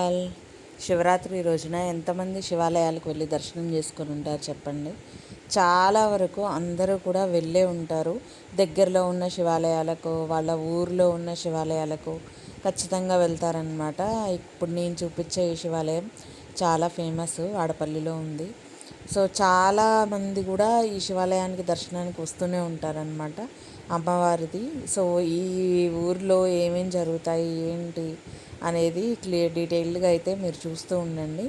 All. Shivaratri రోజున ఎంతమంది శివాలయాలకు వెళ్ళి దర్శనం చేసుకొని ఉంటారు చెప్పండి. చాలా వరకు అందరూ కూడా వెళ్ళే ఉంటారు. దగ్గరలో ఉన్న శివాలయాలకు, వాళ్ళ ఊరిలో ఉన్న శివాలయాలకు ఖచ్చితంగా వెళ్తారనమాట. ఇప్పుడు నేను చూపించే ఈ శివాలయం చాలా ఫేమస్, వాడపల్లిలో ఉంది. సో చాలామంది కూడా ఈ శివాలయానికి దర్శనానికి వస్తూనే ఉంటారనమాట, అమ్మవారిది. సో ఈ ఊరిలో ఏమేమి జరుగుతాయి ఏంటి అనేది డీటెయిల్డ్గా అయితే మీరు చూస్తూ ఉండండి.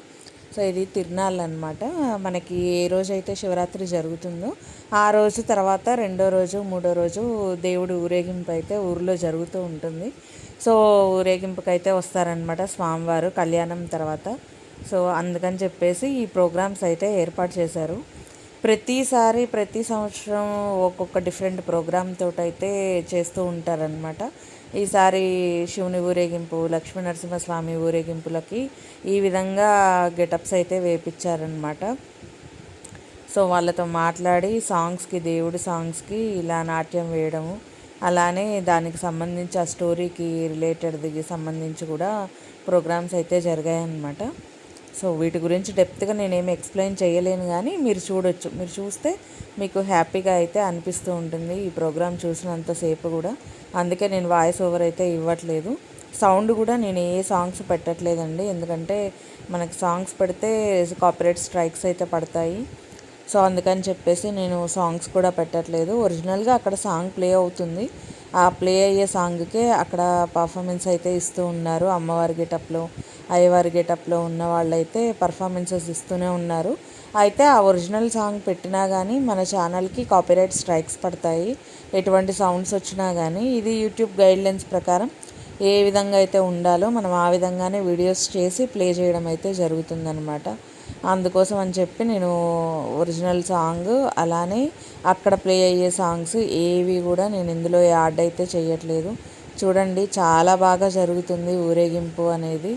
సో ఇది తిరునాళ్ళు అనమాట. మనకి ఏ రోజైతే శివరాత్రి జరుగుతుందో ఆ రోజు తర్వాత రెండో రోజు మూడో రోజు దేవుడు ఊరేగింపు అయితే ఊరిలో జరుగుతూ ఉంటుంది. సో ఊరేగింపుకి అయితే వస్తారనమాట స్వామివారు కళ్యాణం తర్వాత. సో అందుకని చెప్పేసి ఈ ప్రోగ్రామ్స్ అయితే ఏర్పాటు చేశారు. ప్రతి సంవత్సరం ఒక్కొక్క డిఫరెంట్ ప్రోగ్రామ్ తోటి అయితే చేస్తూ ఉంటారనమాట. ఈసారి శివుని ఊరేగింపు, లక్ష్మీ నరసింహస్వామి ఊరేగింపులకి ఈ విధంగా గెటప్స్ అయితే వేపించారనమాట. సో వాళ్ళతో మాట్లాడి దేవుడి సాంగ్స్కి ఇలా నాట్యం వేయడము, అలానే దానికి సంబంధించి ఆ స్టోరీకి రిలేటెడ్ది సంబంధించి కూడా ప్రోగ్రామ్స్ అయితే జరిగాయన్నమాట. సో వీటి గురించి డెప్త్గా నేనేమి ఎక్స్ప్లెయిన్ చేయలేను, కానీ మీరు చూడొచ్చు. మీరు చూస్తే మీకు హ్యాపీగా అయితే అనిపిస్తూ ఉంటుంది ఈ ప్రోగ్రామ్ చూసినంతసేపు కూడా. అందుకే నేను వాయిస్ ఓవర్ అయితే ఇవ్వట్లేదు. సౌండ్ కూడా నేను ఏ సాంగ్స్ పెట్టట్లేదండి, ఎందుకంటే మనకి సాంగ్స్ పెడితే కాపీరైట్ స్ట్రైక్స్ అయితే పడతాయి. సో అందుకని చెప్పేసి నేను సాంగ్స్ కూడా పెట్టట్లేదు. ఒరిజినల్గా అక్కడ సాంగ్ ప్లే అవుతుంది. ఆ ప్లే అయ్యే సాంగ్కే అక్కడ పర్ఫార్మెన్స్ అయితే ఇస్తూ ఉన్నారు. అమ్మవారి గెటప్లో, అయ్యవారి గెటప్లో ఉన్న వాళ్ళైతే పర్ఫార్మెన్సెస్ ఇస్తూనే ఉన్నారు. అయితే ఆ ఒరిజినల్ సాంగ్ పెట్టినా కానీ మన ఛానల్కి కాపీరైట్ స్ట్రైక్స్ పడతాయి, ఎటువంటి సౌండ్స్ వచ్చినా కానీ. ఇది యూట్యూబ్ గైడ్లైన్స్ ప్రకారం ఏ విధంగా అయితే ఉండాలో మనం ఆ విధంగానే వీడియోస్ చేసి ప్లే చేయడం అయితే జరుగుతుందన్నమాట. అందుకోసం అని చెప్పి నేను ఒరిజినల్ సాంగ్ అలానే అక్కడ ప్లే అయ్యే సాంగ్స్ ఏవి కూడా నేను ఇందులో యాడ్ అయితే చేయట్లేదు. చూడండి, చాలా బాగా జరుగుతుంది ఊరేగింపు అనేది.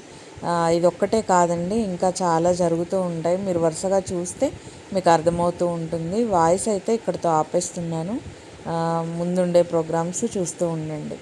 ఇది ఒక్కటే కాదండి, ఇంకా చాలా జరుగుతూ ఉంటాయి. మీరు వరుసగా చూస్తే మీకు అర్థమవుతూ ఉంటుంది. వాయిస్ అయితే ఇక్కడితో ఆపేస్తున్నాను. ముందుండే ప్రోగ్రామ్స్ చూస్తూ ఉండండి.